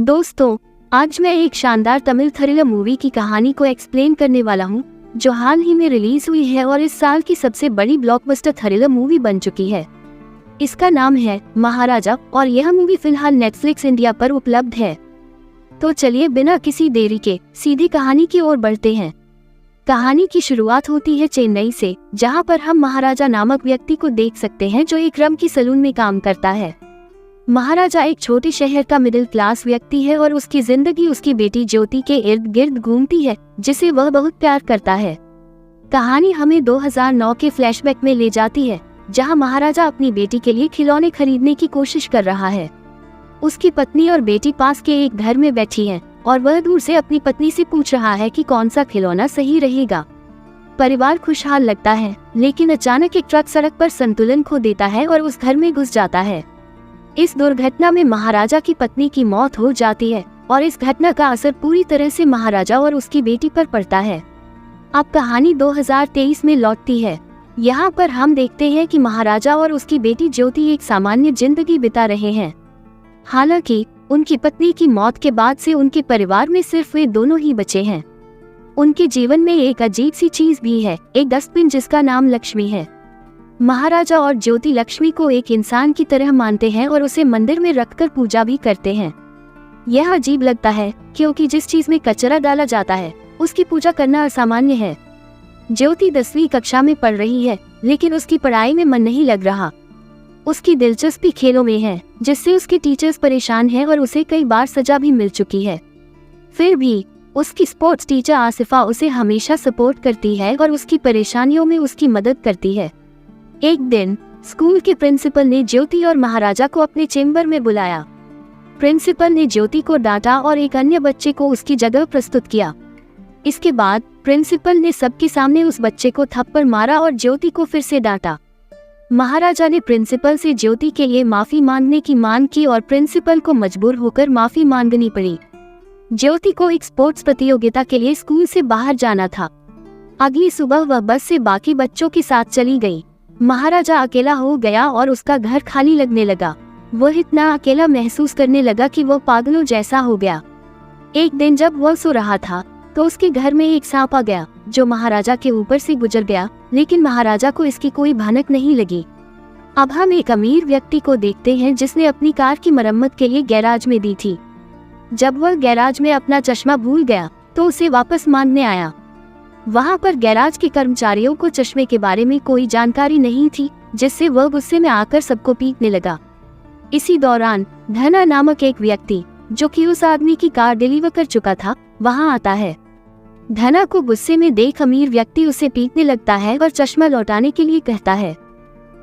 दोस्तों, आज मैं एक शानदार तमिल थ्रिलर मूवी की कहानी को एक्सप्लेन करने वाला हूँ, जो हाल ही में रिलीज हुई है और इस साल की सबसे बड़ी ब्लॉकबस्टर थ्रिलर मूवी बन चुकी है। इसका नाम है महाराजा और यह मूवी फिलहाल नेटफ्लिक्स इंडिया पर उपलब्ध है। तो चलिए बिना किसी देरी के सीधी कहानी की ओर बढ़ते हैं। कहानी की शुरुआत होती है चेन्नई से, जहाँ पर हम महाराजा नामक व्यक्ति को देख सकते हैं जो एक रम की सैलून में काम करता है। महाराजा एक छोटे शहर का मिडिल क्लास व्यक्ति है और उसकी जिंदगी उसकी बेटी ज्योति के इर्द गिर्द घूमती है, जिसे वह बहुत प्यार करता है। कहानी हमें 2009 के फ्लैशबैक में ले जाती है, जहां महाराजा अपनी बेटी के लिए खिलौने खरीदने की कोशिश कर रहा है। उसकी पत्नी और बेटी पास के एक घर में बैठी हैं और वह दूर से अपनी पत्नी से पूछ रहा है कि कौन सा खिलौना सही रहेगा। परिवार खुशहाल लगता है, लेकिन अचानक एक ट्रक सड़क पर संतुलन खो देता है और उस घर में घुस जाता है। इस दुर्घटना में महाराजा की पत्नी की मौत हो जाती है और इस घटना का असर पूरी तरह से महाराजा और उसकी बेटी पर पड़ता है। अब कहानी 2023 में लौटती है। यहाँ पर हम देखते हैं कि महाराजा और उसकी बेटी ज्योति एक सामान्य जिंदगी बिता रहे हैं। हालांकि उनकी पत्नी की मौत के बाद से उनके परिवार में सिर्फ वे दोनों ही बचे हैं। उनके जीवन में एक अजीब सी चीज भी है, एक डस्टबिन जिसका नाम लक्ष्मी है। महाराजा और ज्योति लक्ष्मी को एक इंसान की तरह मानते हैं और उसे मंदिर में रखकर पूजा भी करते हैं। यह अजीब लगता है क्योंकि जिस चीज में कचरा डाला जाता है उसकी पूजा करना असामान्य है। ज्योति 10वीं कक्षा में पढ़ रही है, लेकिन उसकी पढ़ाई में मन नहीं लग रहा। उसकी दिलचस्पी खेलों में है, जिससे उसके टीचर्स परेशान हैं और उसे कई बार सजा भी मिल चुकी है। फिर भी उसकी स्पोर्ट्स टीचर आसिफा उसे हमेशा सपोर्ट करती है और उसकी परेशानियों में उसकी मदद करती है। एक दिन स्कूल के प्रिंसिपल ने ज्योति और महाराजा को अपने चेम्बर में बुलाया। प्रिंसिपल ने ज्योति को डांटा और एक अन्य बच्चे को उसकी जगह प्रस्तुत किया। इसके बाद प्रिंसिपल ने सबके सामने उस बच्चे को थप्पड़ मारा और ज्योति को फिर से डांटा। महाराजा ने प्रिंसिपल से ज्योति के लिए माफी मांगने की मांग की और प्रिंसिपल को मजबूर होकर माफी मांगनी पड़ी। ज्योति को एक स्पोर्ट्स प्रतियोगिता के लिए स्कूल से बाहर जाना था। अगली सुबह वह बस से बाकी बच्चों के साथ चली गई। महाराजा अकेला हो गया और उसका घर खाली लगने लगा। वह इतना अकेला महसूस करने लगा कि वह पागलों जैसा हो गया। एक दिन जब वह सो रहा था तो उसके घर में एक सांप आ गया, जो महाराजा के ऊपर से गुजर गया, लेकिन महाराजा को इसकी कोई भनक नहीं लगी। अब हम एक अमीर व्यक्ति को देखते हैं जिसने अपनी कार की मरम्मत के लिए गैराज में दी थी। जब वह गैराज में अपना चश्मा भूल गया तो उसे वापस मांगने आया। वहाँ पर गैराज के कर्मचारियों को चश्मे के बारे में कोई जानकारी नहीं थी, जिससे वह गुस्से में आकर सबको पीटने लगा। इसी दौरान धना नामक एक व्यक्ति, जो कि उस आदमी की कार डिलीवर कर चुका था, वहाँ आता है। धना को गुस्से में देख अमीर व्यक्ति उसे पीटने लगता है और चश्मा लौटाने के लिए कहता है।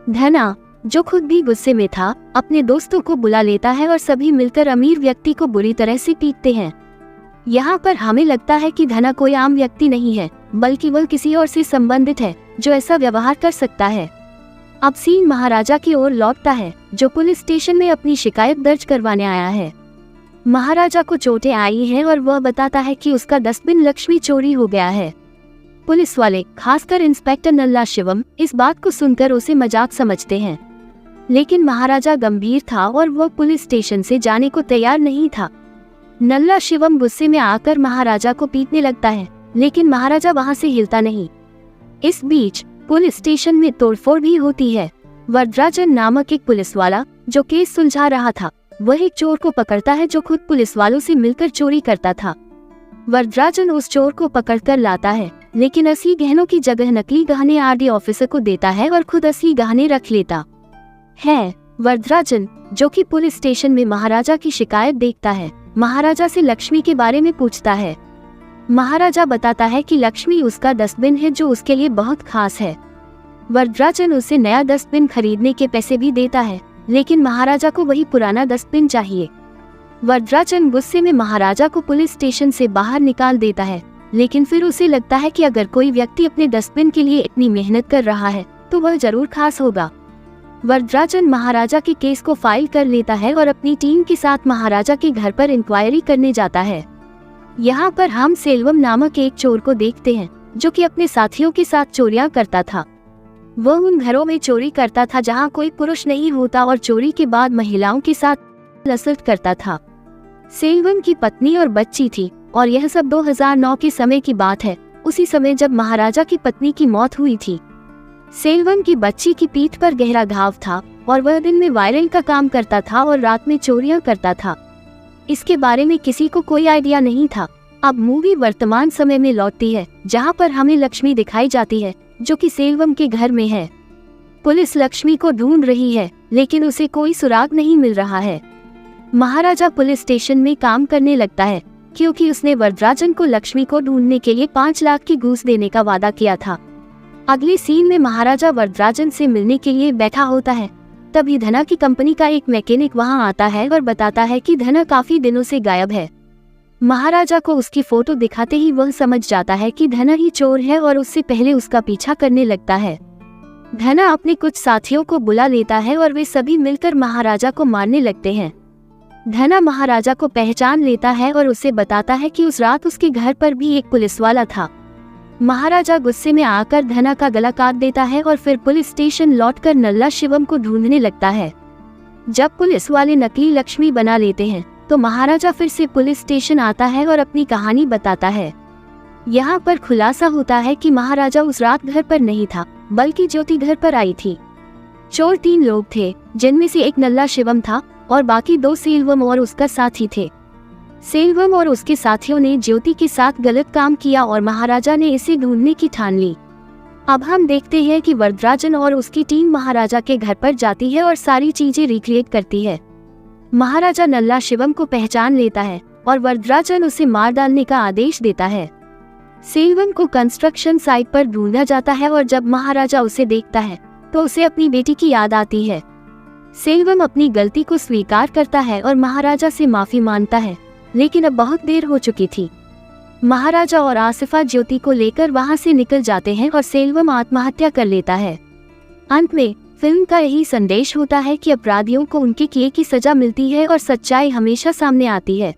धना, जो खुद भी गुस्से में था, अपने दोस्तों को बुला लेता है और सभी मिलकर अमीर व्यक्ति को बुरी तरह से पीटते हैं। यहाँ पर हमें लगता है कि धना कोई आम व्यक्ति नहीं है, बल्कि वह किसी और से संबंधित है जो ऐसा व्यवहार कर सकता है। अब सीन महाराजा की ओर लौटता है, जो पुलिस स्टेशन में अपनी शिकायत दर्ज करवाने आया है। महाराजा को चोटें आई हैं और वह बताता है कि उसका डस्टबिन लक्ष्मी चोरी हो गया है। पुलिस वाले, खासकर इंस्पेक्टर नल्ला शिवम, इस बात को सुनकर उसे मजाक समझते हैं, लेकिन महाराजा गंभीर था और वह पुलिस स्टेशन से जाने को तैयार नहीं था। नल्ला शिवम गुस्से में आकर महाराजा को पीटने लगता है, लेकिन महाराजा वहां से हिलता नहीं। इस बीच पुलिस स्टेशन में तोड़फोड़ भी होती है। वरदराजन नामक एक पुलिस वाला, जो केस सुलझा रहा था, वह एक चोर को पकड़ता है जो खुद पुलिस वालों से मिलकर चोरी करता था। वरदराजन उस चोर को पकड़कर लाता है, लेकिन असली गहनों की जगह नकली गहने आरडी ऑफिसर को देता है और खुद असली गहने रख लेता है। वरदराजन, जो कि पुलिस स्टेशन में महाराजा की शिकायत देखता है, महाराजा से लक्ष्मी के बारे में पूछता है। महाराजा बताता है कि लक्ष्मी उसका डस्टबिन है जो उसके लिए बहुत खास है। वरदराजन उसे नया डस्टबिन खरीदने के पैसे भी देता है, लेकिन महाराजा को वही पुराना डस्टबिन चाहिए। वरदराजन गुस्से में महाराजा को पुलिस स्टेशन से बाहर निकाल देता है, लेकिन फिर उसे लगता है कि अगर कोई व्यक्ति अपने डस्टबिन के लिए इतनी मेहनत कर रहा है तो वह जरूर खास होगा। वरदराजन महाराजा के केस को फाइल कर लेता है और अपनी टीम के साथ महाराजा के घर पर इंक्वायरी करने जाता है। यहाँ पर हम सेल्वम नामक एक चोर को देखते हैं, जो कि अपने साथियों के साथ चोरियां करता था। वह उन घरों में चोरी करता था जहाँ कोई पुरुष नहीं होता और चोरी के बाद महिलाओं के साथ लसट करता था। सेल्वम की पत्नी और बच्ची थी और यह सब 2009 के समय की बात है, उसी समय जब महाराजा की पत्नी की मौत हुई थी। सेल्वम की बच्ची की पीठ पर गहरा घाव था और वह दिन में वायरल का काम करता था और रात में चोरियां करता था। इसके बारे में किसी को कोई आइडिया नहीं था। अब मूवी वर्तमान समय में लौटती है जहां पर हमें लक्ष्मी दिखाई जाती है जो कि सेल्वम के घर में है। पुलिस लक्ष्मी को ढूंढ रही है लेकिन उसे कोई सुराग नहीं मिल रहा है। महाराजा पुलिस स्टेशन में काम करने लगता है क्योंकि उसने वरदराजन को लक्ष्मी को ढूंढने के लिए 5 लाख की घूस देने का वादा किया था। अगले सीन में महाराजा वरदराजन से मिलने के लिए बैठा होता है। तभी धना की कंपनी का एक मैकेनिक वहां आता है और बताता है कि धना काफी दिनों से गायब है। महाराजा को उसकी फोटो दिखाते ही वह समझ जाता है कि धना ही चोर है और उससे पहले उसका पीछा करने लगता है। धना अपने कुछ साथियों को बुला लेता है और वे सभी मिलकर महाराजा को मारने लगते हैं। धना महाराजा को पहचान लेता है और उसे बताता है कि उस रात उसके घर पर भी एक पुलिस वाला था। महाराजा गुस्से में आकर धना का गला काट देता है और फिर पुलिस स्टेशन लौटकर नल्ला शिवम को ढूंढने लगता है। जब पुलिस वाले नकली लक्ष्मी बना लेते हैं तो महाराजा फिर से पुलिस स्टेशन आता है और अपनी कहानी बताता है। यहाँ पर खुलासा होता है कि महाराजा उस रात घर पर नहीं था बल्कि ज्योति घर पर आई थी। चोर 3 लोग थे जिनमें से एक नल्ला शिवम था और बाकी 2 सेल्वम और उसका साथी थे। सेल्वम और उसके साथियों ने ज्योति के साथ गलत काम किया और महाराजा ने इसे ढूंढने की ठान ली। अब हम देखते हैं कि वरदराजन और उसकी टीम महाराजा के घर पर जाती है और सारी चीजें रिक्रिएट करती है। महाराजा नल्ला शिवम को पहचान लेता है और वरदराजन उसे मार डालने का आदेश देता है। सेल्वम को कंस्ट्रक्शन साइट पर ढूंढा जाता है और जब महाराजा उसे देखता है तो उसे अपनी बेटी की याद आती है। सेल्वम अपनी गलती को स्वीकार करता है और महाराजा से माफी मांगता है, लेकिन अब बहुत देर हो चुकी थी। महाराजा और आसिफा ज्योति को लेकर वहां से निकल जाते हैं और सेल्वम आत्महत्या कर लेता है। अंत में फिल्म का यही संदेश होता है कि अपराधियों को उनके किए की सजा मिलती है और सच्चाई हमेशा सामने आती है।